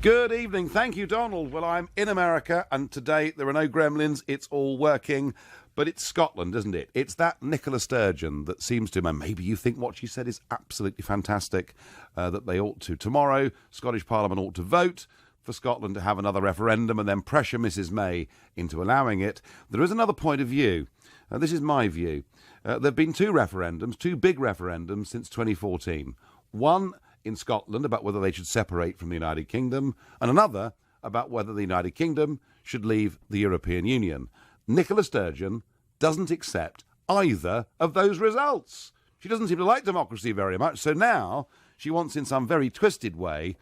Good evening. Thank you, Donald. Well, I'm in America, and today there are no gremlins. It's all working. But it's Scotland, isn't it? It's that Nicola Sturgeon that seems to, and maybe you think what she said is absolutely fantastic, that they ought to. Tomorrow, Scottish Parliament ought to vote for Scotland to have another referendum and then pressure Mrs May into allowing it. There is another point of view. This is my view. There have been two big referendums since 2014. One in Scotland about whether they should separate from the United Kingdom, and another about whether the United Kingdom should leave the European Union. Nicola Sturgeon doesn't accept either of those results. She doesn't seem to like democracy very much, so now she wants, in some very twisted way,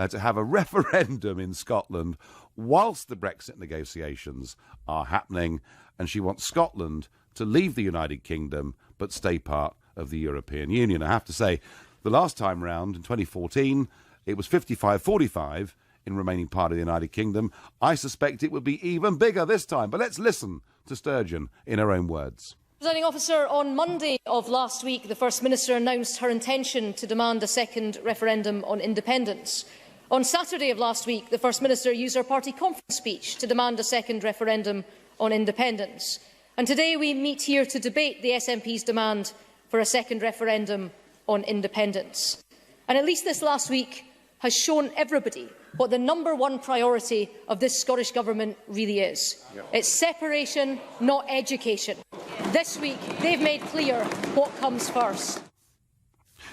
to have a referendum in Scotland whilst the Brexit negotiations are happening, and she wants Scotland to leave the United Kingdom but stay part of the European Union. I have to say, the last time round, in 2014, it was 55-45 in remaining part of the United Kingdom. I suspect it would be even bigger this time. But let's listen to Sturgeon in her own words. Presiding Officer, on Monday of last week, the First Minister announced her intention to demand a second referendum on independence. On Saturday of last week, the First Minister used her party conference speech to demand a second referendum on independence. And today we meet here to debate the SNP's demand for a second referendum on independence. And at least this last week has shown everybody what the number one priority of this Scottish Government really is. It's separation, not education. This week, they've made clear what comes first.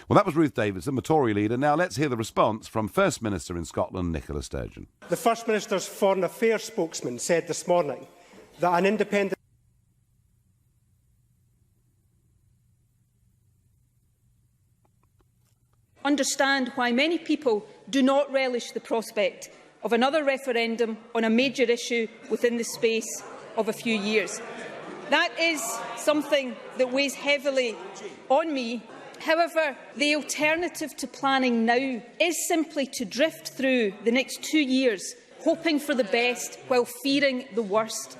Well, that was Ruth Davidson, the Tory leader. Now let's hear the response from First Minister in Scotland, Nicola Sturgeon. The First Minister's Foreign Affairs spokesman said this morning that an independent understand why many people do not relish the prospect of another referendum on a major issue within the space of a few years. That is something that weighs heavily on me. However, the alternative to planning now is simply to drift through the next 2 years, hoping for the best while fearing the worst.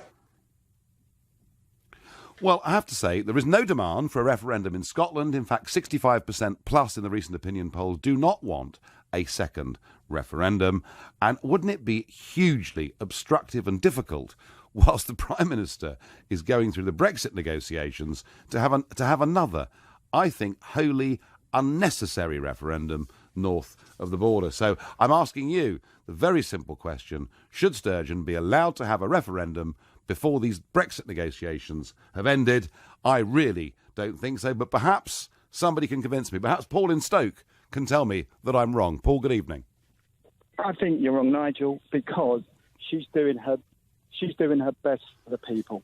Well, I have to say, there is no demand for a referendum in Scotland. In fact, 65% plus in the recent opinion polls do not want a second referendum. And wouldn't it be hugely obstructive and difficult, whilst the Prime Minister is going through the Brexit negotiations, to have another, I think, wholly unnecessary referendum north of the border? So I'm asking you the very simple question: should Sturgeon be allowed to have a referendum before these Brexit negotiations have ended? I really don't think so, but perhaps somebody can convince me. Perhaps Paul in Stoke can tell me that I'm wrong. Paul, good evening. I think you're wrong, Nigel, because she's doing her best for the people.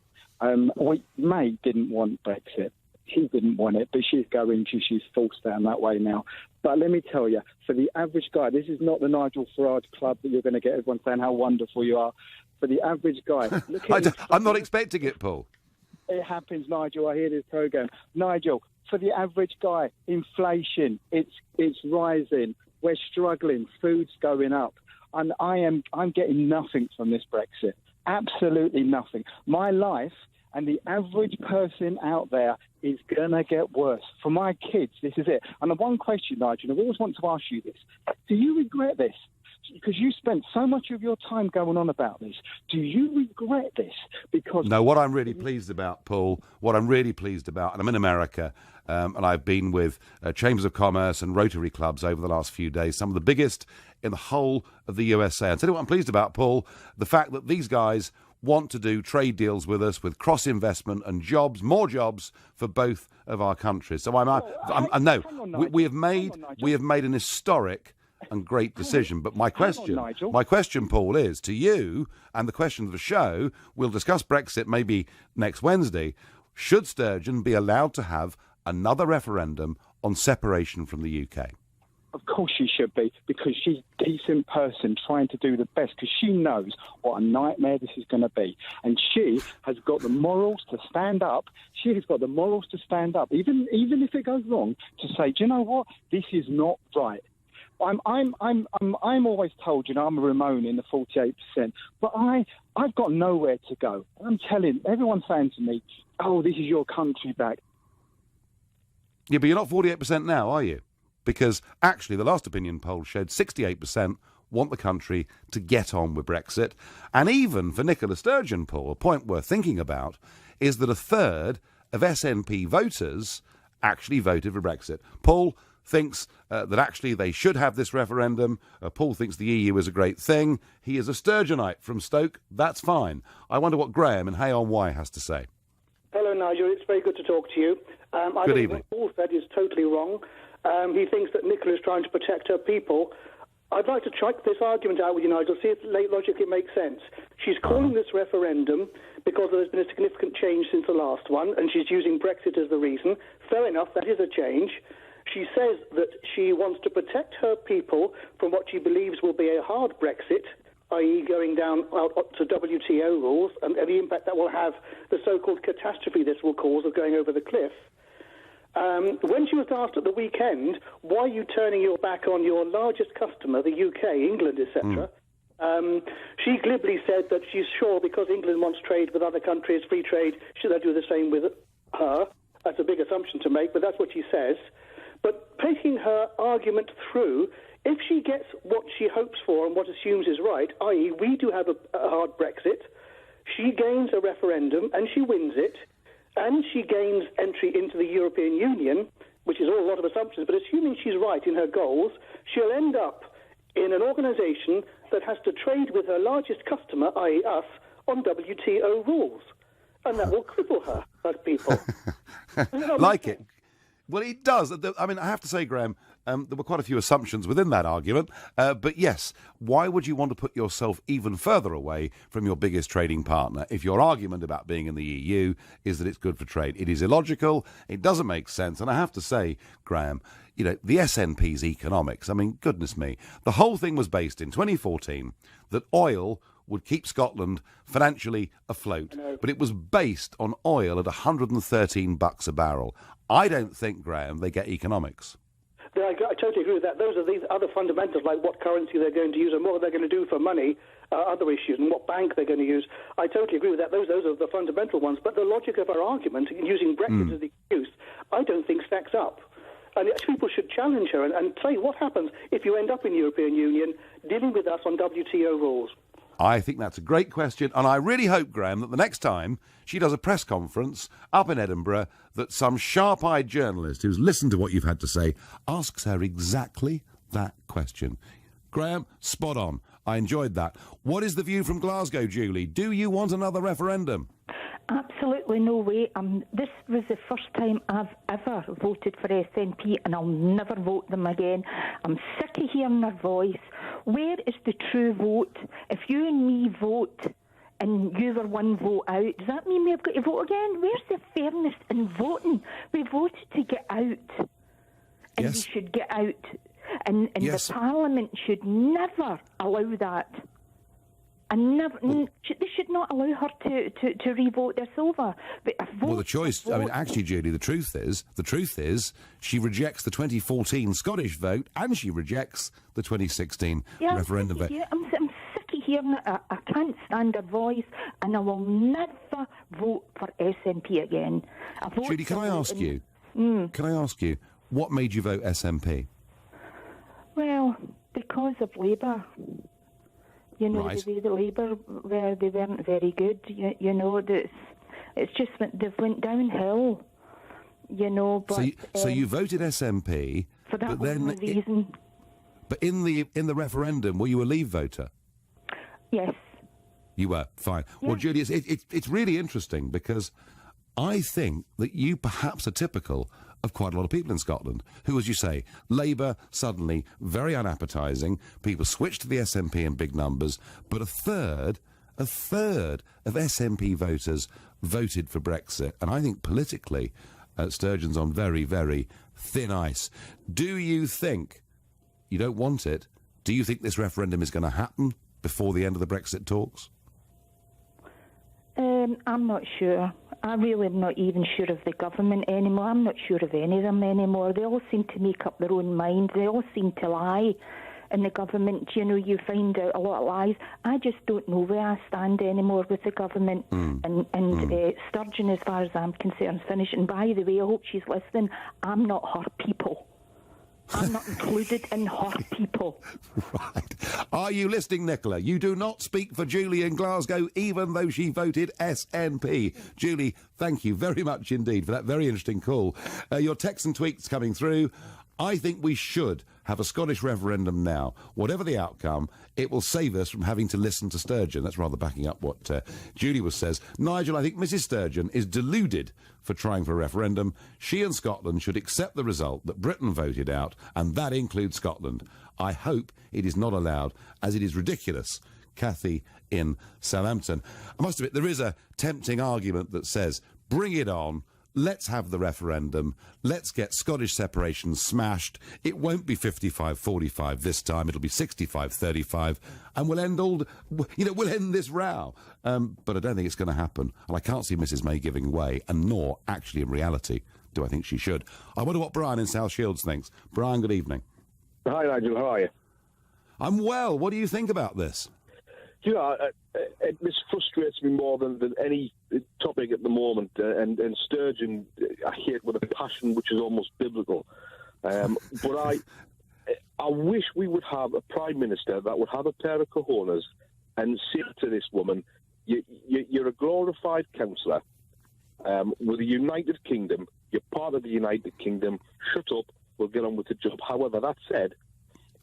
May didn't want Brexit. She didn't want it, but she's going to. She's forced down that way now. But let me tell you, for the average guy, this is not the Nigel Farage club that you're going to get everyone saying how wonderful you are. For the average guy, I'm not expecting it, Paul. It happens, Nigel. I hear this programme. Nigel, for the average guy, inflation, it's rising. We're struggling. Food's going up. And I'm getting nothing from this Brexit. Absolutely nothing. My life and the average person out there is going to get worse. For my kids, this is it. And the one question, Nigel, I always want to ask you this. Do you regret this? Because you spent so much of your time going on about this. Do you regret this? Because no, what I'm really pleased about, Paul, and I'm in America, and I've been with Chambers of Commerce and Rotary clubs over the last few days, some of the biggest in the whole of the USA. And tell you what I'm pleased about, Paul, the fact that these guys want to do trade deals with us, with cross-investment and jobs, more jobs for both of our countries. So we have made an historic and great decision. But my question, Paul, is to you, and the question of the show, we'll discuss Brexit maybe next Wednesday. Should Sturgeon be allowed to have another referendum on separation from the UK? Of course she should be, because she's a decent person trying to do the best, because she knows what a nightmare this is going to be. And she has got the morals to stand up. She has got the morals to stand up, even if it goes wrong, to say, do you know what? This is not right. I'm always told, I'm a Ramon in the 48%, but I've got nowhere to go. I'm telling everyone's saying to me, oh, this is your country back. Yeah, but you're not 48% now, are you? Because actually the last opinion poll showed 68% want the country to get on with Brexit. And even for Nicola Sturgeon, Paul, a point worth thinking about is that a third of SNP voters actually voted for Brexit. Paul thinks that actually they should have this referendum. Paul thinks the EU is a great thing. He is a Sturgeonite from Stoke. That's fine. I wonder what Graham in Hay-on-Wye has to say. Hello, Nigel. It's very good to talk to you. I Good think evening. what Paul said is totally wrong. He thinks that Nicola is trying to protect her people. I'd like to check this argument out with you, Nigel, see if logically it makes sense. She's calling this referendum because there's been a significant change since the last one, and she's using Brexit as the reason. Fair enough, that is a change. She says that she wants to protect her people from what she believes will be a hard Brexit, i.e. going down to WTO rules, and the impact that will have, the so-called catastrophe this will cause of going over the cliff. When she was asked at the weekend, why are you turning your back on your largest customer, the UK, England, etc., she glibly said that she's sure because England wants trade with other countries, free trade, should they do the same with her? That's a big assumption to make, but that's what she says. But taking her argument through, if she gets what she hopes for and what assumes is right, i.e. we do have a hard Brexit, she gains a referendum and she wins it, and she gains entry into the European Union, which is all a lot of assumptions, but assuming she's right in her goals, she'll end up in an organisation that has to trade with her largest customer, i.e. us, on WTO rules. And that will cripple her as people. Like it. Well, it does. I mean, I have to say, Graham, there were quite a few assumptions within that argument. But yes, why would you want to put yourself even further away from your biggest trading partner if your argument about being in the EU is that it's good for trade? It is illogical. It doesn't make sense. And I have to say, Graham, you know, the SNP's economics, I mean, goodness me, the whole thing was based in 2014 that oil would keep Scotland financially afloat. But it was based on oil at $113 a barrel. I don't think, Graham, they get economics. I totally agree with that. Those are these other fundamentals, like what currency they're going to use and what they're going to do for money, other issues, and what bank they're going to use. I totally agree with that. Those are the fundamental ones. But the logic of our argument, using Brexit as the excuse, I don't think stacks up. And people should challenge her and say what happens if you end up in the European Union dealing with us on WTO rules. I think that's a great question, and I really hope, Graham, that the next time she does a press conference up in Edinburgh, that some sharp-eyed journalist who's listened to what you've had to say asks her exactly that question. Graham, spot on. I enjoyed that. What is the view from Glasgow, Julie? Do you want another referendum? Absolutely no way. This was the first time I've ever voted for SNP, and I'll never vote them again. I'm sick of hearing their voice. Where is the true vote? If you and me vote and you were one vote out, does that mean we've got to vote again? Where's the fairness in voting? We voted to get out, and we should get out. And the Parliament should never allow that. And they should not allow her to re-vote this over. But well, the choice, I mean, actually, Julie, the truth is she rejects the 2014 Scottish vote and she rejects the 2016 referendum vote. I'm sick of hearing it. I can't stand her voice, and I will never vote for SNP again. Julie, can I ask you, what made you vote SNP? Well, because of Labour. You know, right. The Labour, they weren't very good. You know, it's just they've went downhill. You know, but so you voted SNP for that reason. But in the referendum, were you a Leave voter? Yes. You were, fine. Yeah. Well, Julie, it's really interesting because I think that you perhaps are typical of quite a lot of people in Scotland who, as you say, Labour suddenly very unappetising, people switched to the SNP in big numbers, but a third of SNP voters voted for Brexit. And I think politically, Sturgeon's on very, very thin ice. Do you think, you don't want it, do you think this referendum is going to happen before the end of the Brexit talks? I'm not sure. I really am not even sure of the government anymore. I'm not sure of any of them anymore. They all seem to make up their own minds. They all seem to lie. In the government, you know, you find out a lot of lies. I just don't know where I stand anymore with the government. Sturgeon, as far as I'm concerned, is finished. And by the way, I hope she's listening. I'm not her people. I'm not included in her people. Right. Are you listening, Nicola? You do not speak for Julie in Glasgow, even though she voted SNP. Julie, thank you very much indeed for that very interesting call. Your texts and tweets coming through. I think we should have a Scottish referendum now. Whatever the outcome, it will save us from having to listen to Sturgeon. That's rather backing up what Julie says. Nigel, I think Mrs Sturgeon is deluded for trying for a referendum. She and Scotland should accept the result that Britain voted out, and that includes Scotland. I hope it is not allowed, as it is ridiculous. Kathy in Southampton. I must admit, there is a tempting argument that says, bring it on. Let's have the referendum. Let's get Scottish separation smashed. It won't be 55-45 this time. It'll be 65-35, and we'll end we'll end this row. But I don't think it's going to happen, and I can't see Mrs May giving way, and nor, actually, in reality, do I think she should. I wonder what Brian in South Shields thinks. Brian, good evening. Hi, Nigel. How are you? I'm well. What do you think about this? You know, this frustrates me more than any topic at the moment. And Sturgeon, I hate with a passion which is almost biblical. But I wish we would have a Prime Minister that would have a pair of cojones and say to this woman, you're a glorified councillor with the United Kingdom. You're part of the United Kingdom. Shut up. We'll get on with the job. However, that said,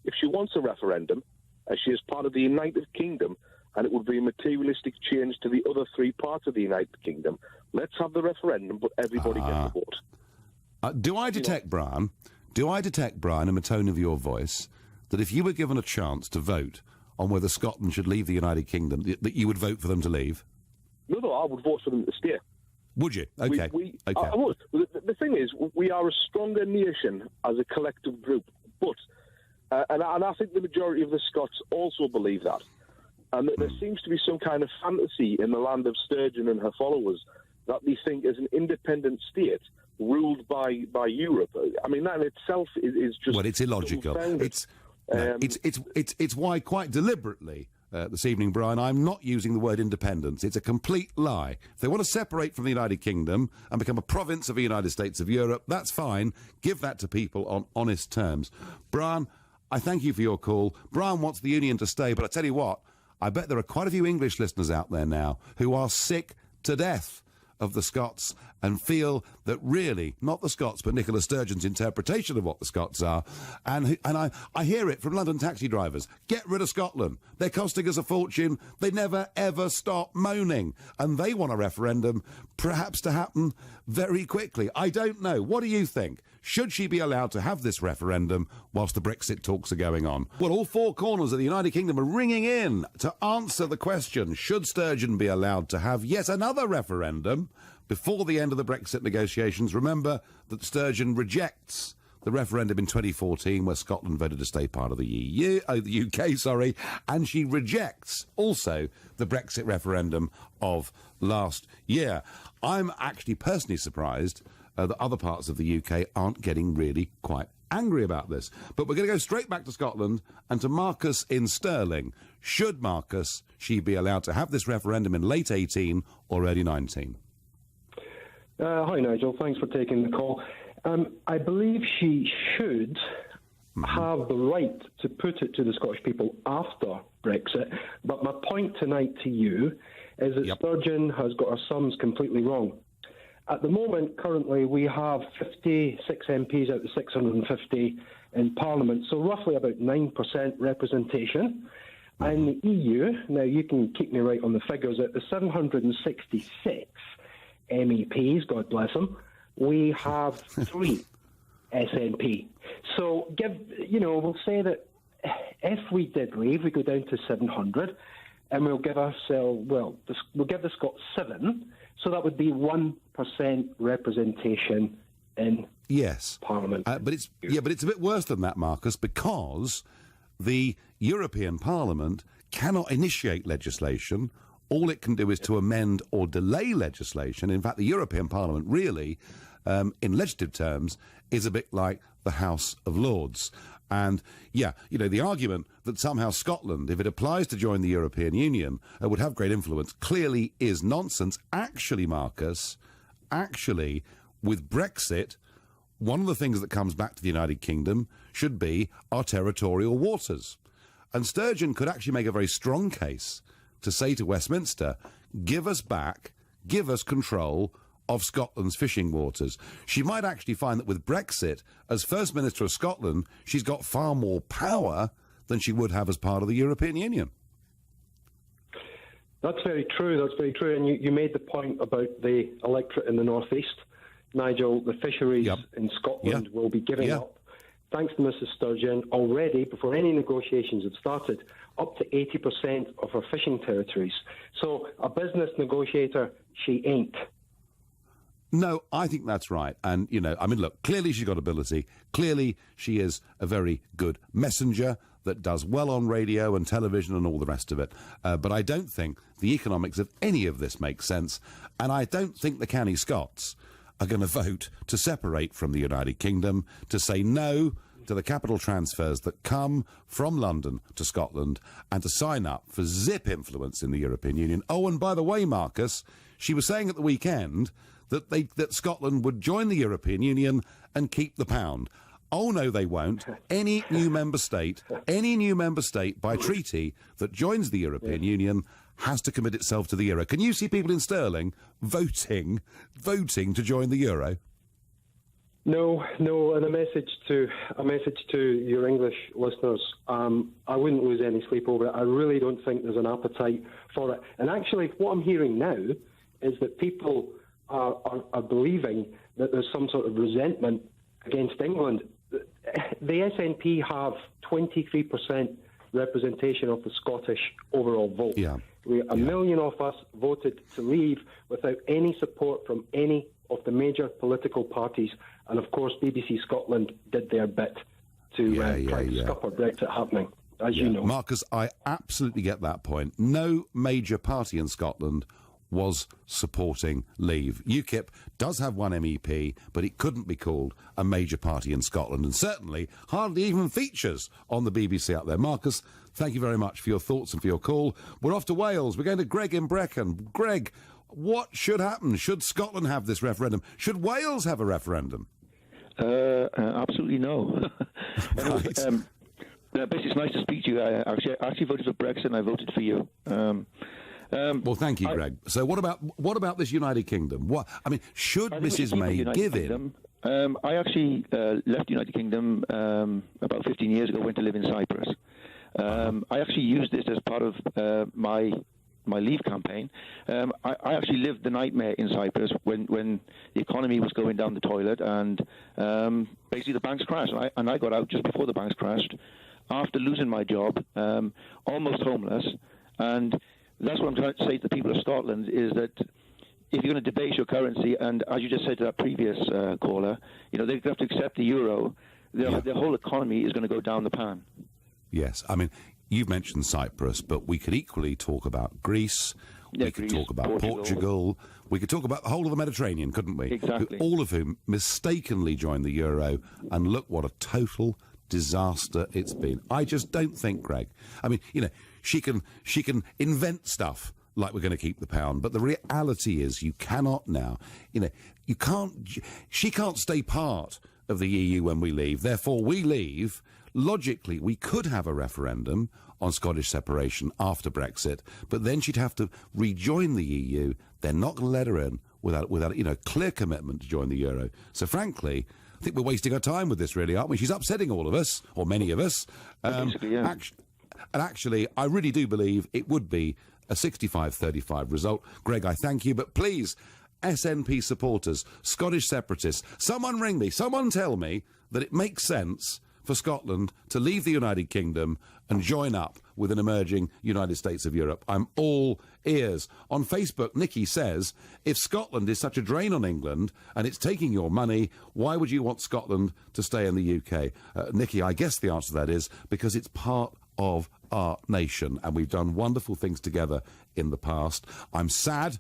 if she wants a referendum, as she is part of the United Kingdom, and it would be a materialistic change to the other three parts of the United Kingdom, let's have the referendum, but everybody gets a vote. Do I detect, Brian, in the tone of your voice, that if you were given a chance to vote on whether Scotland should leave the United Kingdom, that you would vote for them to leave? No, I would vote for them to stay. Would you? Okay. Okay. I would. The thing is, we are a stronger nation as a collective group, but, and I think the majority of the Scots also believe that. And there seems to be some kind of fantasy in the land of Sturgeon and her followers that they think as an independent state ruled by Europe. I mean, that in itself is just... Well, it's illogical. It's why, quite deliberately, this evening, Brian, I'm not using the word independence. It's a complete lie. If they want to separate from the United Kingdom and become a province of the United States of Europe, that's fine. Give that to people on honest terms. Brian, I thank you for your call. Brian wants the Union to stay, but I tell you what, I bet there are quite a few English listeners out there now who are sick to death of the Scots and feel that really, not the Scots, but Nicola Sturgeon's interpretation of what the Scots are. And I hear it from London taxi drivers. Get rid of Scotland. They're costing us a fortune. They never, ever stop moaning. And they want a referendum, perhaps to happen very quickly. I don't know. What do you think? Should she be allowed to have this referendum whilst the Brexit talks are going on? Well, all four corners of the United Kingdom are ringing in to answer the question, should Sturgeon be allowed to have yet another referendum before the end of the Brexit negotiations? Remember that Sturgeon rejects the referendum in 2014 where Scotland voted to stay part of the UK, and she rejects also the Brexit referendum of last year. I'm actually personally surprised that other parts of the UK aren't getting really quite angry about this. But we're going to go straight back to Scotland and to Marcus in Stirling. Should she be allowed to have this referendum in late 18 or early 19? Hi, Nigel. Thanks for taking the call. I believe she should have the right to put it to the Scottish people after Brexit. But my point tonight to you is that Sturgeon has got her sums completely wrong. At the moment, currently, we have 56 MPs out of 650 in Parliament, so roughly about 9% representation. And the EU, now you can keep me right on the figures, at the 766 MEPs, God bless them, we have 3 SNP. So, we'll say that if we did leave, we go down to 700, and we'll give ourselves, we'll give the Scots 7, so that would be 1% representation in Parliament. But it's a bit worse than that, Marcus, because the European Parliament cannot initiate legislation. All it can do is to amend or delay legislation. In fact, the European Parliament really, in legislative terms, is a bit like the House of Lords. And, the argument that somehow Scotland, if it applies to join the European Union, would have great influence, clearly is nonsense. Actually, Marcus, with Brexit, one of the things that comes back to the United Kingdom should be our territorial waters. And Sturgeon could actually make a very strong case to say to Westminster, give us control of Scotland's fishing waters. She might actually find that with Brexit, as First Minister of Scotland, she's got far more power than she would have as part of the European Union. That's very true, And you made the point about the electorate in the North East. Nigel, the fisheries in Scotland will be giving up, thanks to Mrs Sturgeon, already, before any negotiations had started, up to 80% of her fishing territories. So a business negotiator, she ain't. No, I think that's right. And, you know, I mean, look, clearly she's got ability. Clearly she is a very good messenger that does well on radio and television and all the rest of it. But I don't think the economics of any of this makes sense. And I don't think the canny Scots are going to vote to separate from the United Kingdom, to say no to the capital transfers that come from London to Scotland, and to sign up for zip influence in the European Union. Oh, and by the way, Marcus, she was saying at the weekend that Scotland would join the European Union and keep the pound. Oh, no, they won't. Any new member state by treaty that joins the European Union has to commit itself to the euro. Can you see people in Stirling voting to join the euro? No, and a message to your English listeners. I wouldn't lose any sleep over it. I really don't think there's an appetite for it. And actually, what I'm hearing now is that people are believing that there's some sort of resentment against England. The SNP have 23% representation of the Scottish overall vote. A million of us voted to leave without any support from any of the major political parties. And, of course, BBC Scotland did their bit to try to scupper Brexit happening, as you know. Marcus, I absolutely get that point. No major party in Scotland was supporting leave. UKIP does have one MEP, but it couldn't be called a major party in Scotland, and certainly hardly even features on the BBC out there. Marcus, thank you very much for your thoughts and for your call. We're off to Wales. We're going to Greg in Brecon. Greg, what should happen? Should Scotland have this referendum? Should Wales have a referendum? Absolutely no. Right. Basically, it's nice to speak to you. I actually voted for Brexit, and I voted for you. Well, thank you, Greg. So what about this United Kingdom? Should Mrs May give in? I actually left the United Kingdom about 15 years ago, went to live in Cyprus. I actually used this as part of my leave campaign. I actually lived the nightmare in Cyprus when the economy was going down the toilet, and basically the banks crashed. And I got out just before the banks crashed, after losing my job, almost homeless. And that's what I'm trying to say to the people of Scotland, is that if you're going to debase your currency, and as you just said to that previous caller, you know, they have to accept the euro, their whole economy is going to go down the pan. Yes, I mean, you've mentioned Cyprus, but we could equally talk about Greece, we could talk about Portugal, we could talk about the whole of the Mediterranean, couldn't we? Exactly. All of whom mistakenly joined the euro, and look what a total disaster it's been. I just don't think, Greg, I mean, you know, she can invent stuff like we're going to keep the pound, but the reality is you cannot now, you know, she can't stay part of the EU when we leave. Therefore, we leave. Logically, we could have a referendum on Scottish separation after Brexit, but then she'd have to rejoin the EU. They're not going to let her in without you know, clear commitment to join the euro. So, frankly, I think we're wasting our time with this, really, aren't we? She's upsetting all of us, or many of us. Actually, I really do believe it would be a 65-35 result. Greg, I thank you, but please, SNP supporters, Scottish separatists, someone ring me, someone tell me that it makes sense for Scotland to leave the United Kingdom and join up with an emerging United States of Europe. I'm all ears. On Facebook, Nikki says, if Scotland is such a drain on England and it's taking your money, why would you want Scotland to stay in the UK? Nikki, I guess the answer to that is because it's part of our nation, and we've done wonderful things together in the past. I'm sad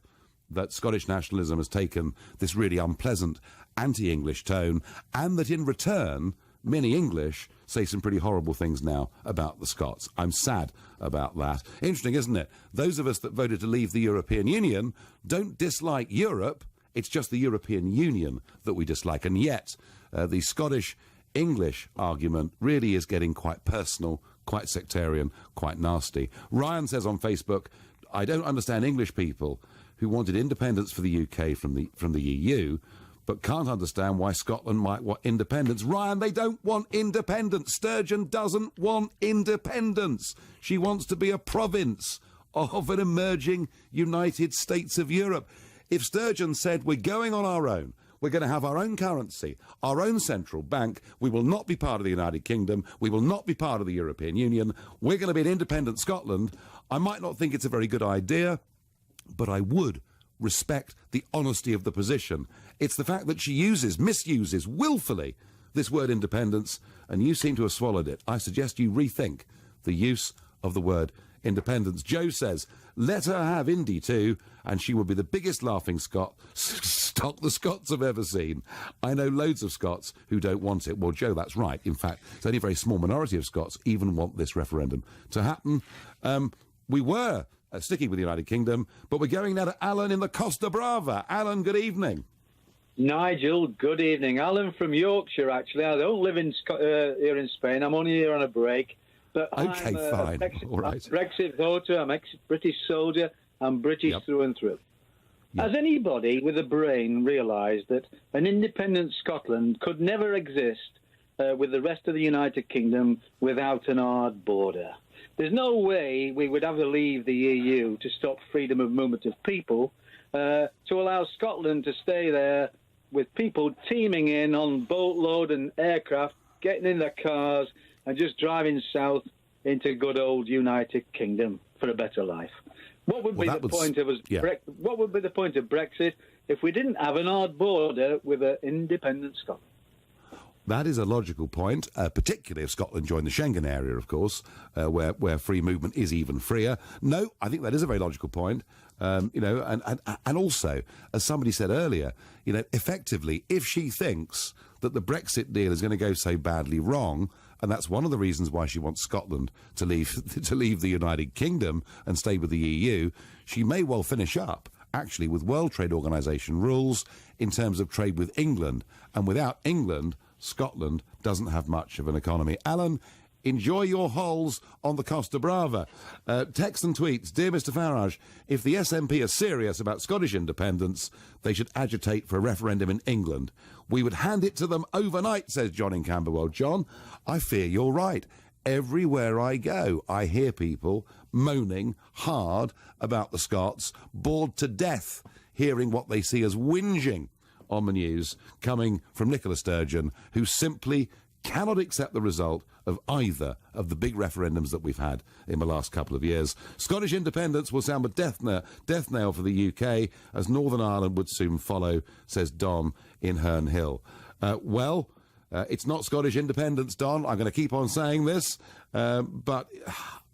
that Scottish nationalism has taken this really unpleasant anti-English tone, and that in return, many English say some pretty horrible things now about the Scots. I'm sad about that. Interesting, isn't it? Those of us that voted to leave the European Union don't dislike Europe. It's just the European Union that we dislike. And yet, the Scottish-English argument really is getting quite personal, quite sectarian, quite nasty. Ryan says on Facebook, I don't understand English people who wanted independence for the UK from the EU, but can't understand why Scotland might want independence. Ryan, they don't want independence. Sturgeon doesn't want independence. She wants to be a province of an emerging United States of Europe. If Sturgeon said, we're going on our own, we're going to have our own currency, our own central bank, we will not be part of the United Kingdom, we will not be part of the European Union, we're going to be an independent Scotland, I might not think it's a very good idea, but I would respect the honesty of the position. It's the fact that she misuses willfully this word independence, and you seem to have swallowed it. I suggest you rethink the use of the word independence. Joe says, let her have Indy too, and she will be the biggest laughing stock the Scots have ever seen. I know loads of Scots who don't want it. Well, Joe, that's right. In fact, it's only a very small minority of Scots even want this referendum to happen. We were sticking with the United Kingdom, but we're going now to Alan in the Costa Brava. Alan, good evening. Nigel, good evening. Alan from Yorkshire, actually. I don't live in here in Spain. I'm only here on a break. But okay, I'm fine. All right. Brexit voter. I'm ex-British soldier. I'm British through and through. Yep. Has anybody with a brain realised that an independent Scotland could never exist with the rest of the United Kingdom without an hard border? There's no way we would ever leave the EU to stop freedom of movement of people, to allow Scotland to stay there with people teeming in on boatload and aircraft, getting in their cars and just driving south into good old United Kingdom for a better life. What would be the point of what would be the point of Brexit if we didn't have an hard border with an independent Scotland? That is a logical point, particularly if Scotland joined the Schengen area, of course, where free movement is even freer. No, I think that is a very logical point. And also, as somebody said earlier, effectively, if she thinks that the Brexit deal is going to go so badly wrong, and that's one of the reasons why she wants Scotland to leave the United Kingdom and stay with the EU, she may well finish up, actually, with World Trade Organization rules in terms of trade with England. And without England, Scotland doesn't have much of an economy. Alan, enjoy your holes on the Costa Brava. Text and tweets, Dear Mr Farage, if the SNP are serious about Scottish independence, they should agitate for a referendum in England. We would hand it to them overnight, says John in Camberwell. John, I fear you're right. Everywhere I go, I hear people moaning hard about the Scots, bored to death, hearing what they see as whinging on the news coming from Nicola Sturgeon, who simply cannot accept the result of either of the big referendums that we've had in the last couple of years. Scottish independence will sound a death knell for the UK, as Northern Ireland would soon follow, says Don in Herne Hill. It's not Scottish independence, Don. I'm going to keep on saying this. But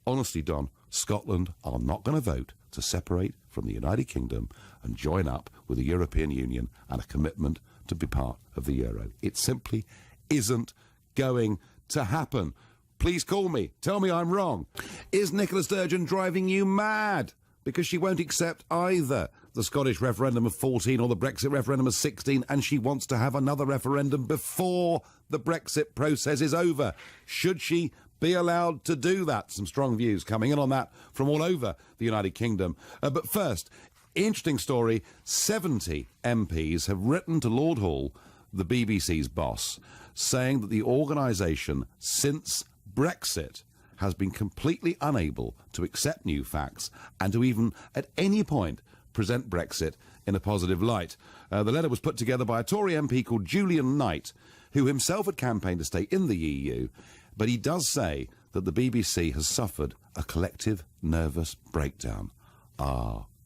honestly, Don, Scotland are not going to vote to separate from the United Kingdom and join up with the European Union and a commitment to be part of the euro. It simply isn't going to happen. Please call me. Tell me I'm wrong. Is Nicola Sturgeon driving you mad? Because she won't accept either the Scottish referendum of 14 or the Brexit referendum of 16, and she wants to have another referendum before the Brexit process is over. Should she be allowed to do that? Some strong views coming in on that from all over the United Kingdom. But first, interesting story, 70 MPs have written to Lord Hall, the BBC's boss, saying that the organisation, since Brexit, has been completely unable to accept new facts and to even, at any point, present Brexit in a positive light. The letter was put together by a Tory MP called Julian Knight, who himself had campaigned to stay in the EU, but he does say that the BBC has suffered a collective nervous breakdown.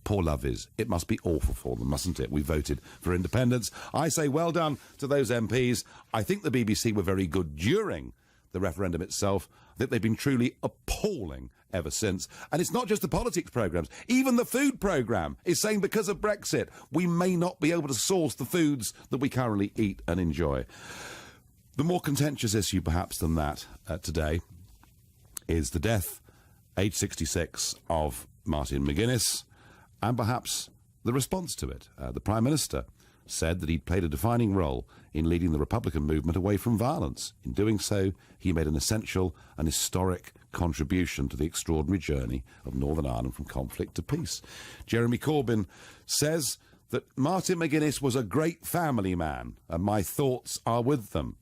Poor lovies. It must be awful for them, mustn't it? We voted for independence. I say well done to those MPs. I think the BBC were very good during the referendum itself. I think they've been truly appalling ever since. And it's not just the politics programmes. Even the food programme is saying because of Brexit, we may not be able to source the foods that we currently eat and enjoy. The more contentious issue, perhaps, than that today is the death, age 66, of Martin McGuinness, and perhaps the response to it. The Prime Minister said that he'd played a defining role in leading the Republican movement away from violence. In doing so, he made an essential and historic contribution to the extraordinary journey of Northern Ireland from conflict to peace. Jeremy Corbyn says that Martin McGuinness was a great family man, and my thoughts are with them.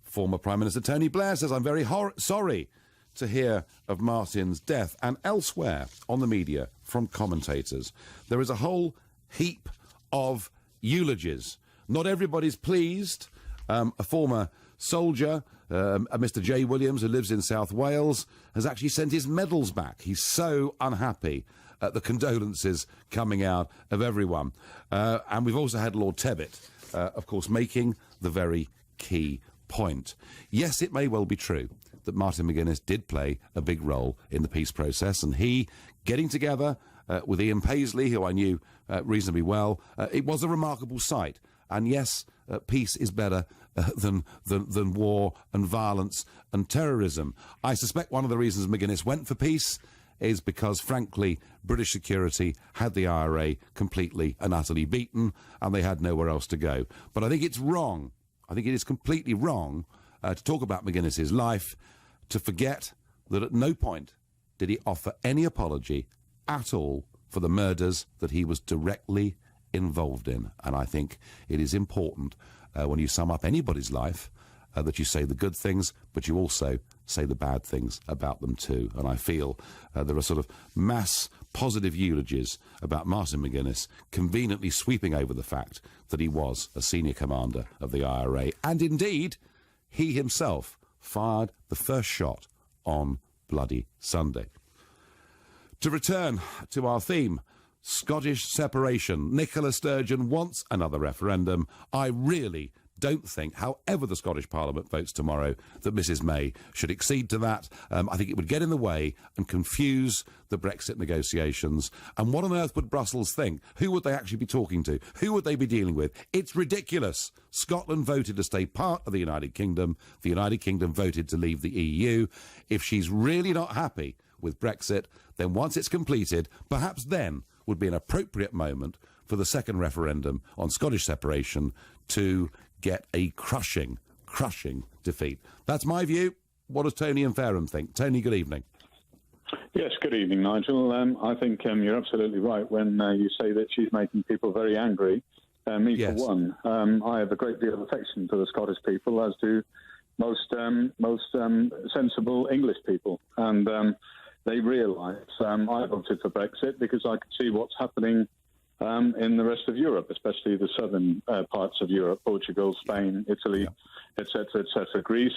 Former Prime Minister Tony Blair says, I'm very sorry to hear of Martin's death. And elsewhere on the media, from commentators, there is a whole heap of eulogies. Not everybody's pleased. A former soldier, Mr. J. Williams, who lives in South Wales, has actually sent his medals back. He's so unhappy at the condolences coming out of everyone. And we've also had Lord Tebbit, of course, making the very key point. Yes, it may well be true that Martin McGuinness did play a big role in the peace process, and he getting together with Ian Paisley, who I knew reasonably well, it was a remarkable sight. And yes, peace is better than war and violence and terrorism. I suspect one of the reasons McGuinness went for peace is because, frankly, British security had the IRA completely and utterly beaten, and they had nowhere else to go. But I think it's wrong. I think it is completely wrong to talk about McGuinness's life, to forget that at no point did he offer any apology at all for the murders that he was directly involved in. And I think it is important when you sum up anybody's life that you say the good things, but you also say the bad things about them too. And I feel there are sort of mass positive eulogies about Martin McGuinness conveniently sweeping over the fact that he was a senior commander of the IRA. And indeed, he himself fired the first shot on Bloody Sunday. To return to our theme, Scottish separation. Nicola Sturgeon wants another referendum. I really don't think, however the Scottish Parliament votes tomorrow, that Mrs May should accede to that. I think it would get in the way and confuse the Brexit negotiations. And what on earth would Brussels think? Who would they actually be talking to? Who would they be dealing with? It's ridiculous. Scotland voted to stay part of the United Kingdom. The United Kingdom voted to leave the EU. If she's really not happy with Brexit, then once it's completed, perhaps then would be an appropriate moment for the second referendum on Scottish separation to get a crushing defeat. That's my view. What does Tony and Fareham think? Tony, good evening. Yes, good evening, Nigel. I think you're absolutely right when you say that she's making people very angry. Me, yes. For one. I have a great deal of affection for the Scottish people, as do most sensible English people. And they realise I voted for Brexit because I could see what's happening in the rest of Europe, especially the southern parts of Europe, Portugal, Spain, Italy, etc., Greece,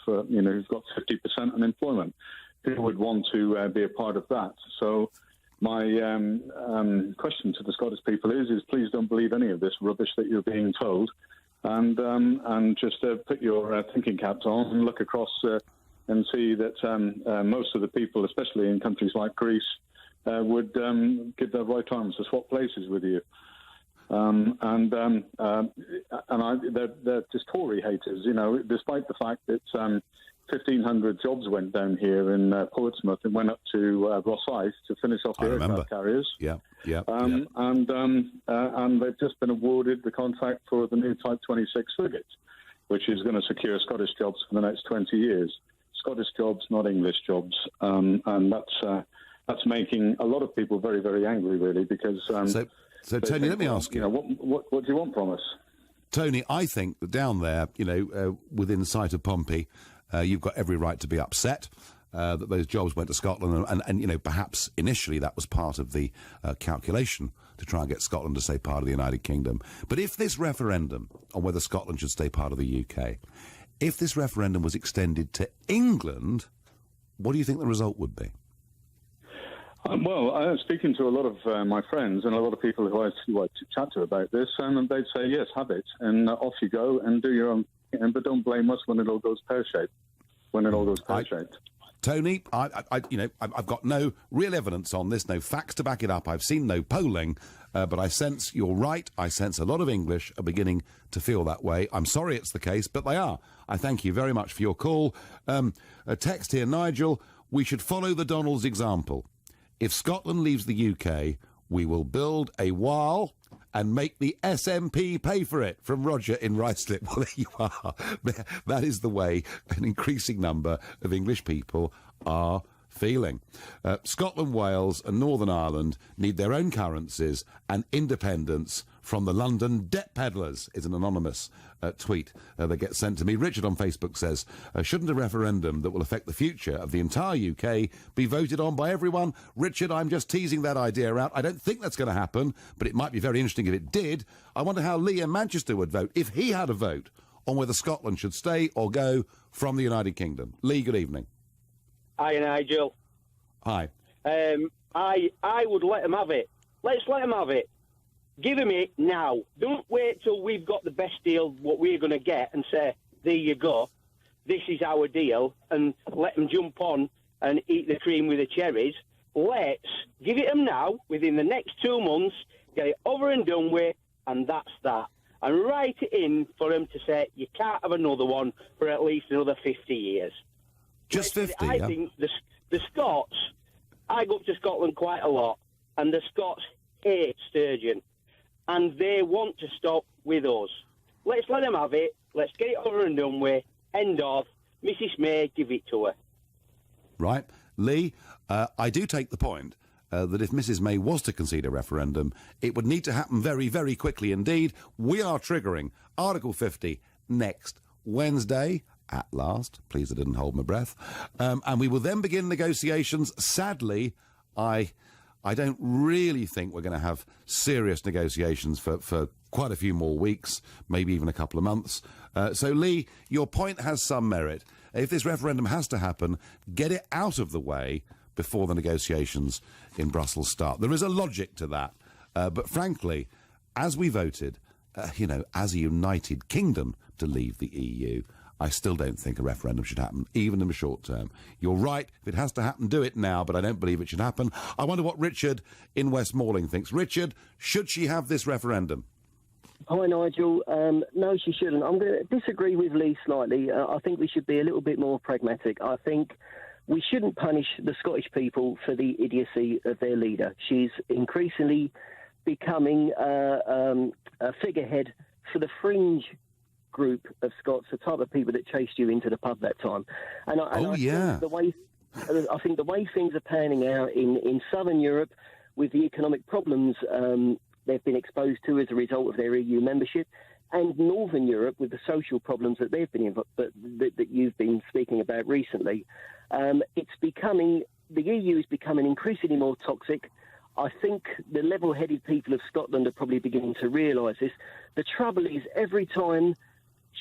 who've got 50% unemployment. Who would want to be a part of that? So my question to the Scottish people is please don't believe any of this rubbish that you're being told, and just put your thinking caps on and look across and see that most of the people, especially in countries like Greece, would give their right arms to swap places with you. They're just Tory haters, despite the fact that 1,500 jobs went down here in Portsmouth and went up to Rosyth to finish off the aircraft carriers. And they've just been awarded the contract for the new Type 26 frigate, which is going to secure Scottish jobs for the next 20 years. Scottish jobs, not English jobs. And that's making a lot of people very, very angry, really, because... So Tony, let me ask you. What do you want from us? Tony, I think that down there, within sight of Pompey, you've got every right to be upset that those jobs went to Scotland, and perhaps initially that was part of the calculation to try and get Scotland to stay part of the United Kingdom. But if this referendum on whether Scotland should stay part of the UK, if this referendum was extended to England, what do you think the result would be? Well, speaking to a lot of my friends and a lot of people who I chat to about this, and they'd say, yes, have it, and off you go and do your own thing, but don't blame us when it all goes pear-shaped. Tony, I've got no real evidence on this, no facts to back it up. I've seen no polling, but I sense you're right. I sense a lot of English are beginning to feel that way. I'm sorry it's the case, but they are. I thank you very much for your call. A text here, Nigel, we should follow the Donald's example. If Scotland leaves the UK, we will build a wall and make the SNP pay for it. From Roger in Ruislip. Well, there you are. That is the way an increasing number of English people are feeling. Scotland, Wales and Northern Ireland need their own currencies and independence from the London debt peddlers, is an anonymous tweet that gets sent to me. Richard on Facebook says, shouldn't a referendum that will affect the future of the entire UK be voted on by everyone? Richard, I'm just teasing that idea out. I don't think that's going to happen, but it might be very interesting if it did. I wonder how Lee in Manchester would vote if he had a vote on whether Scotland should stay or go from the United Kingdom. Lee, good evening. Hi, Nigel. Hi. I would let them have it. Let's let them have it. Give them it now. Don't wait till we've got the best deal, what we're going to get, and say, there you go, this is our deal, and let them jump on and eat the cream with the cherries. Let's give it them now, within the next 2 months, get it over and done with, and that's that. And write it in for them to say, you can't have another one for at least another 50 years. Just 50, I think the Scots, I go up to Scotland quite a lot, and the Scots hate Sturgeon. And they want to stop with us. Let's let them have it. Let's get it over and done with. End of. Mrs May, give it to her. Right. Lee, I do take the point that if Mrs May was to concede a referendum, it would need to happen very, very quickly indeed. We are triggering Article 50 next Wednesday. At last. Please, I didn't hold my breath. And we will then begin negotiations. Sadly, I don't really think we're going to have serious negotiations for quite a few more weeks, maybe even a couple of months. So, Lee, your point has some merit. If this referendum has to happen, get it out of the way before the negotiations in Brussels start. There is a logic to that. But frankly, as we voted, as a United Kingdom to leave the EU, I still don't think a referendum should happen, even in the short term. You're right. If it has to happen, do it now, but I don't believe it should happen. I wonder what Richard in West Malling thinks. Richard, should she have this referendum? Hi, Nigel. No, she shouldn't. I'm going to disagree with Lee slightly. I think we should be a little bit more pragmatic. I think we shouldn't punish the Scottish people for the idiocy of their leader. She's increasingly becoming a figurehead for the fringe group of Scots, the type of people that chased you into the pub that time. And I think the way things are panning out in Southern Europe with the economic problems they've been exposed to as a result of their EU membership, and Northern Europe with the social problems that they've been that you've been speaking about recently, the EU is becoming increasingly more toxic. I think the level-headed people of Scotland are probably beginning to realise this. The trouble is, every time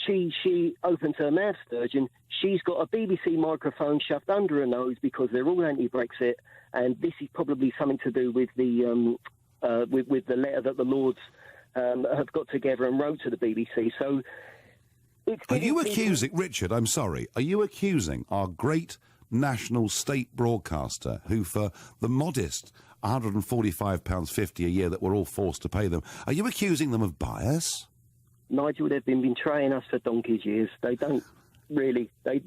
she opens her mouth, Sturgeon, she's got a BBC microphone shoved under her nose because they're all anti-Brexit, and this is probably something to do with the with the letter that the Lords have got together and wrote to the BBC. So, are you accusing, Richard, I'm sorry, are you accusing our great national state broadcaster, who for the modest £145.50 a year that we're all forced to pay them, are you accusing them of bias? Nigel, they've been betraying us for donkey's years. They don't really. They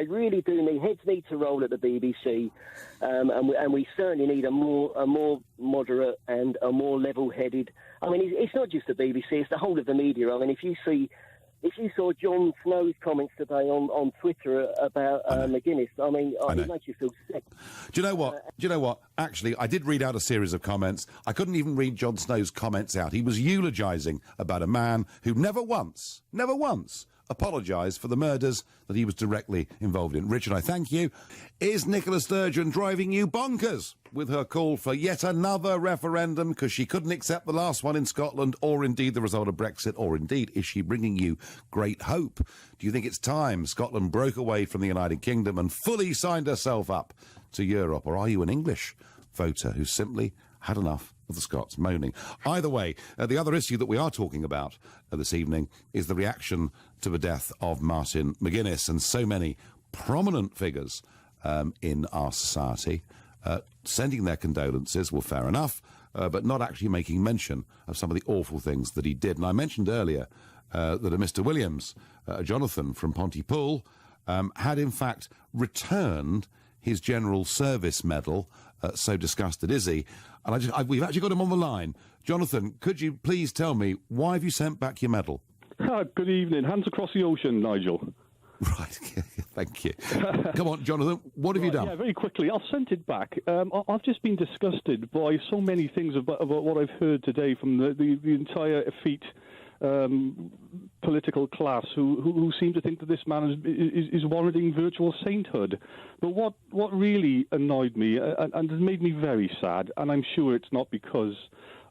really do need. Heads need to roll at the BBC, and we certainly need a more moderate and a more level-headed. I mean, it's not just the BBC; it's the whole of the media. I mean, if you saw Jon Snow's comments today on Twitter about McGuinness, I mean, it makes you feel sick. Do you know what? Actually, I did read out a series of comments. I couldn't even read Jon Snow's comments out. He was eulogising about a man who never once apologised for the murders that he was directly involved in. Richard, I thank you. Is Nicola Sturgeon driving you bonkers with her call for yet another referendum because she couldn't accept the last one in Scotland, or indeed the result of Brexit, or indeed is she bringing you great hope? Do you think it's time Scotland broke away from the United Kingdom and fully signed herself up to Europe, or are you an English voter who simply had enough of the Scots moaning? Either way, the other issue that we are talking about this evening is the reaction to the death of Martin McGuinness, and so many prominent figures in our society sending their condolences. Well, fair enough, but not actually making mention of some of the awful things that he did. And I mentioned earlier that a Mr. Williams, Jonathan from Pontypool, had in fact returned his General Service Medal. So disgusted is he. And we've actually got him on the line. Jonathan, could you please tell me, why have you sent back your medal? Good evening. Hands across the ocean, Nigel. Right, thank you. Come on, Jonathan, what have you done? Yeah, very quickly. I've sent it back. I've just been disgusted by so many things about what I've heard today from the entire effete political class who seem to think that this man is warranting virtual sainthood. But what really annoyed me and has made me very sad, and I'm sure it's not because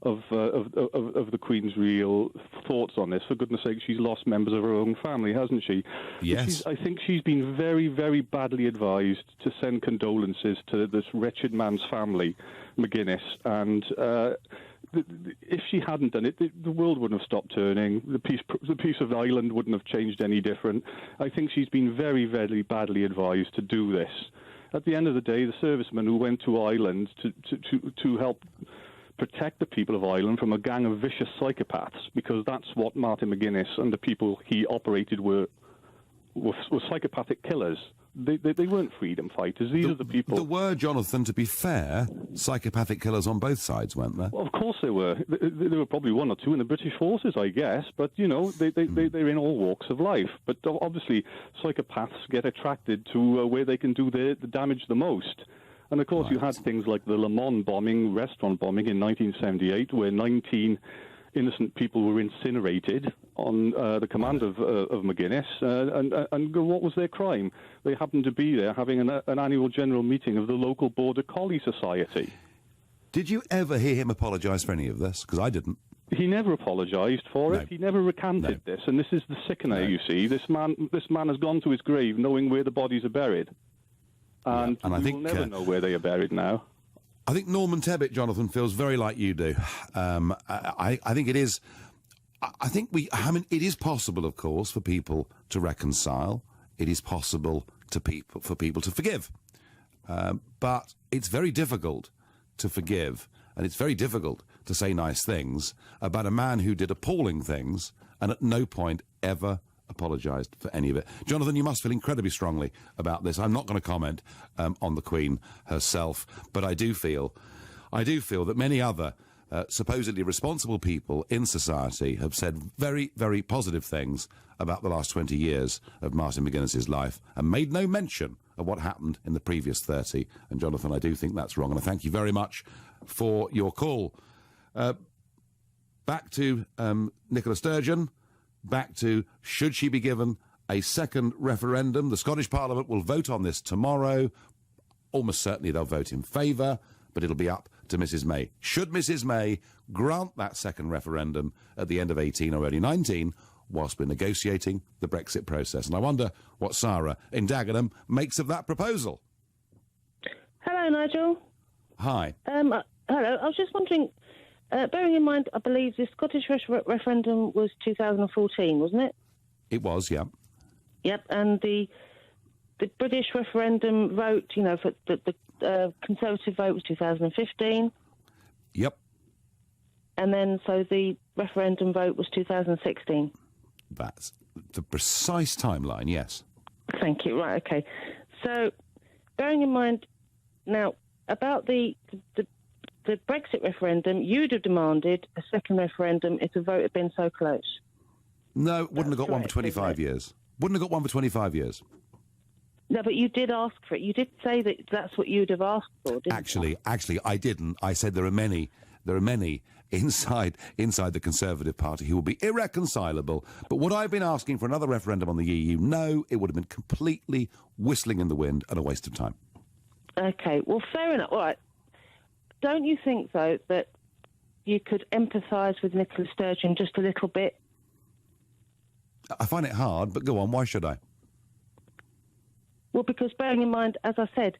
of the Queen's real thoughts on this. For goodness sake, she's lost members of her own family, hasn't she? Yes. I think she's been very, very badly advised to send condolences to this wretched man's family, McGuinness, and if she hadn't done it, the world wouldn't have stopped turning. The peace of Ireland wouldn't have changed any different. I think she's been very, very badly advised to do this. At the end of the day, the servicemen who went to Ireland to help protect the people of Ireland from a gang of vicious psychopaths, because that's what Martin McGuinness and the people he operated were psychopathic killers. They weren't freedom fighters. These are the people. There were, Jonathan, to be fair, psychopathic killers on both sides, weren't there? Well, of course there were. There were probably one or two in the British forces, I guess. But, you know, they're in all walks of life. But obviously, psychopaths get attracted to where they can do the damage the most. And, of course, you had things like the Le Mans bombing, restaurant bombing in 1978, where 19 innocent people were incinerated on the command of McGuinness. And what was their crime? They happened to be there having an annual general meeting of the local Border Collie Society. Did you ever hear him apologise for any of this? Because I didn't. He never apologised for it. He never recanted this. And this is the sickener, you see. This man has gone to his grave knowing where the bodies are buried. And I think we'll never know where they are buried now. I think Norman Tebbit, Jonathan, feels very like you do. I think it is. I mean, it is possible, of course, for people to reconcile. It is possible for people to forgive. But it's very difficult to forgive, and it's very difficult to say nice things about a man who did appalling things and at no point ever apologised for any of it. Jonathan, you must feel incredibly strongly about this. I'm not going to comment on the Queen herself, but I do feel that many other supposedly responsible people in society have said very, very positive things about the last 20 years of Martin McGuinness's life and made no mention of what happened in the previous 30. And, Jonathan, I do think that's wrong, and I thank you very much for your call. Back to Nicola Sturgeon. Back to, should she be given a second referendum? The Scottish Parliament will vote on this tomorrow. Almost certainly they'll vote in favour, but it'll be up to Mrs May. Should Mrs May grant that second referendum at the end of 18 or early 19, whilst we're negotiating the Brexit process? And I wonder what Sarah in Dagenham makes of that proposal. Hello, Nigel. Hi. Hello. I was just wondering, bearing in mind, I believe the Scottish referendum was 2014, wasn't it? It was, yeah. Yep, and the British referendum vote, you know, for the Conservative vote was 2015. Yep. And then, so the referendum vote was 2016. That's the precise timeline, yes. Thank you. Right, okay. So, bearing in mind, now, about the Brexit referendum, you'd have demanded a second referendum if the vote had been so close. No, wouldn't have got one for 25 years. Wouldn't have got one for 25 years. No, but you did ask for it. You did say that that's what you'd have asked for, didn't you? Actually, I didn't. I said there are many inside the Conservative Party who will be irreconcilable. But would I have been asking for another referendum on the EU? No, it would have been completely whistling in the wind and a waste of time. Okay, well, fair enough. All right. Don't you think, though, that you could empathise with Nicola Sturgeon just a little bit? I find it hard, but go on, why should I? Well, because bearing in mind, as I said,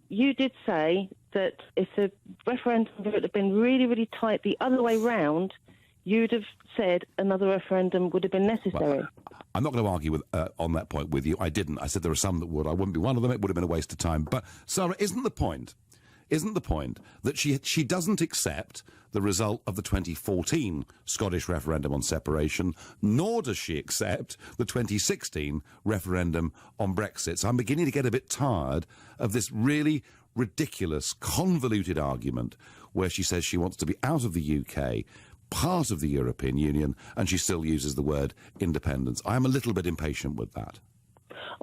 you did say that if the referendum vote had been really, really tight the other way round, you'd have said another referendum would have been necessary. Well, I'm not going to argue on that point with you. I didn't. I said there are some that would. I wouldn't be one of them. It would have been a waste of time. But, Sarah, isn't the point that she doesn't accept the result of the 2014 Scottish referendum on separation, nor does she accept the 2016 referendum on Brexit. So I'm beginning to get a bit tired of this really ridiculous, convoluted argument where she says she wants to be out of the UK, part of the European Union, and she still uses the word independence. I am a little bit impatient with that.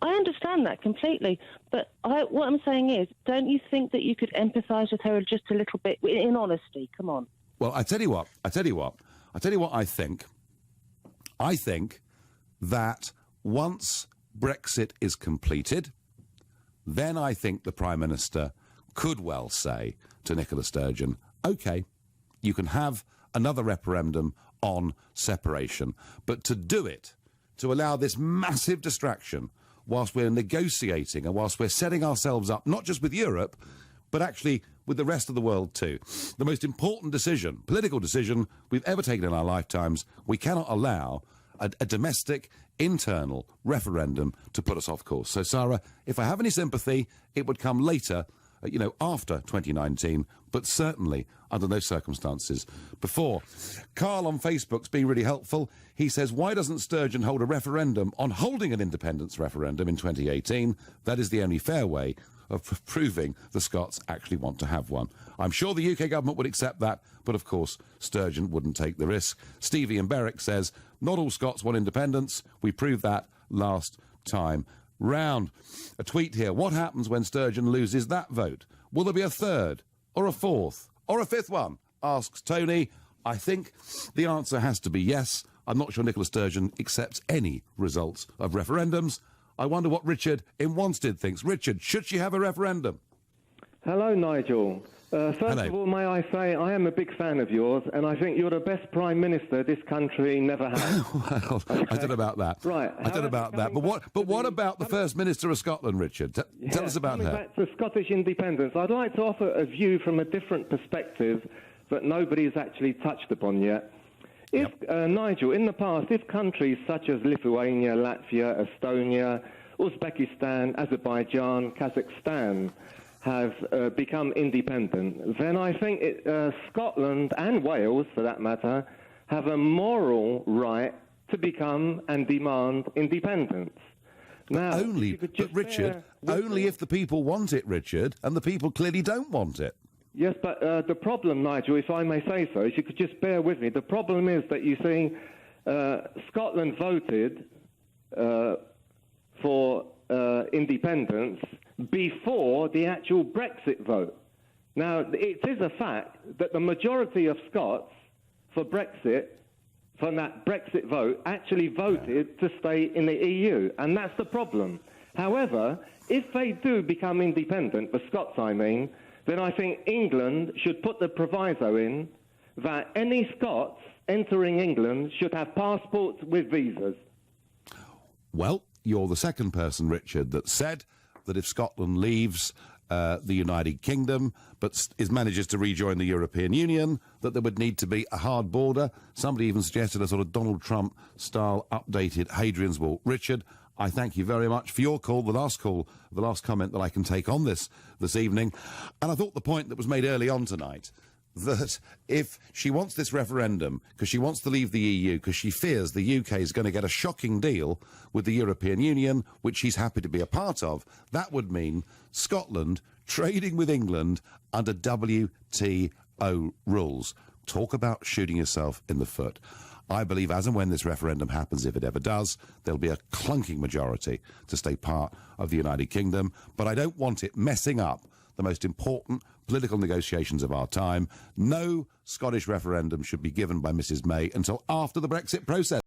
I understand that completely, but what I'm saying is, don't you think that you could empathise with her just a little bit, in honesty? Come on. Well, I tell you what I think. I think that once Brexit is completed, then I think the Prime Minister could well say to Nicola Sturgeon, OK, you can have another referendum on separation, but to do it, to allow this massive distraction whilst we're negotiating and whilst we're setting ourselves up, not just with Europe, but actually with the rest of the world too. The most important decision, political decision we've ever taken in our lifetimes, we cannot allow a domestic, internal referendum to put us off course. So, Sarah, if I have any sympathy, it would come later, after 2019, but certainly under those circumstances before. Carl on Facebook's been really helpful. He says, why doesn't Sturgeon hold a referendum on holding an independence referendum in 2018? That is the only fair way of proving the Scots actually want to have one. I'm sure the UK government would accept that, but of course Sturgeon wouldn't take the risk. Stevie in Berwick says, not all Scots want independence. We proved that last time round. A tweet here. What happens when Sturgeon loses that vote? Will there be a third or a fourth or a fifth one? Asks Tony. I think the answer has to be yes. I'm not sure Nicola Sturgeon accepts any results of referendums. I wonder what Richard in Wanstead thinks. Richard, should she have a referendum? Hello, Nigel. First of all, may I say I am a big fan of yours, and I think you're the best Prime Minister this country never had. Well, okay. I don't know about that. Right. I don't know about that. But what about the First Minister of Scotland, Richard? Tell us about her. Back to Scottish independence, I'd like to offer a view from a different perspective that nobody's actually touched upon yet. Nigel, in the past, if countries such as Lithuania, Latvia, Estonia, Uzbekistan, Azerbaijan, Kazakhstan have become independent, then I think Scotland and Wales, for that matter, have a moral right to become and demand independence. Now, Richard, only if the people want it, Richard, and the people clearly don't want it. Yes, but the problem, Nigel, if I may say so, if you could just bear with me, the problem is that, you see, Scotland voted for independence before the actual Brexit vote. Now, it is a fact that the majority of Scots for Brexit, from that Brexit vote, actually voted to stay in the EU, and that's the problem. However, if they do become independent, the Scots I mean, then I think England should put the proviso in that any Scots entering England should have passports with visas. Well, you're the second person, Richard, that said that if Scotland leaves the United Kingdom but manages to rejoin the European Union, that there would need to be a hard border. Somebody even suggested a sort of Donald Trump-style updated Hadrian's Wall. Richard, I thank you very much for your call, the last comment that I can take on this evening. And I thought the point that was made early on tonight, that if she wants this referendum because she wants to leave the EU, because she fears the UK is going to get a shocking deal with the European Union, which she's happy to be a part of, that would mean Scotland trading with England under WTO rules. Talk about shooting yourself in the foot. I believe as and when this referendum happens, if it ever does, there'll be a clunking majority to stay part of the United Kingdom. But I don't want it messing up the most important political negotiations of our time. No Scottish referendum should be given by Mrs May until after the Brexit process.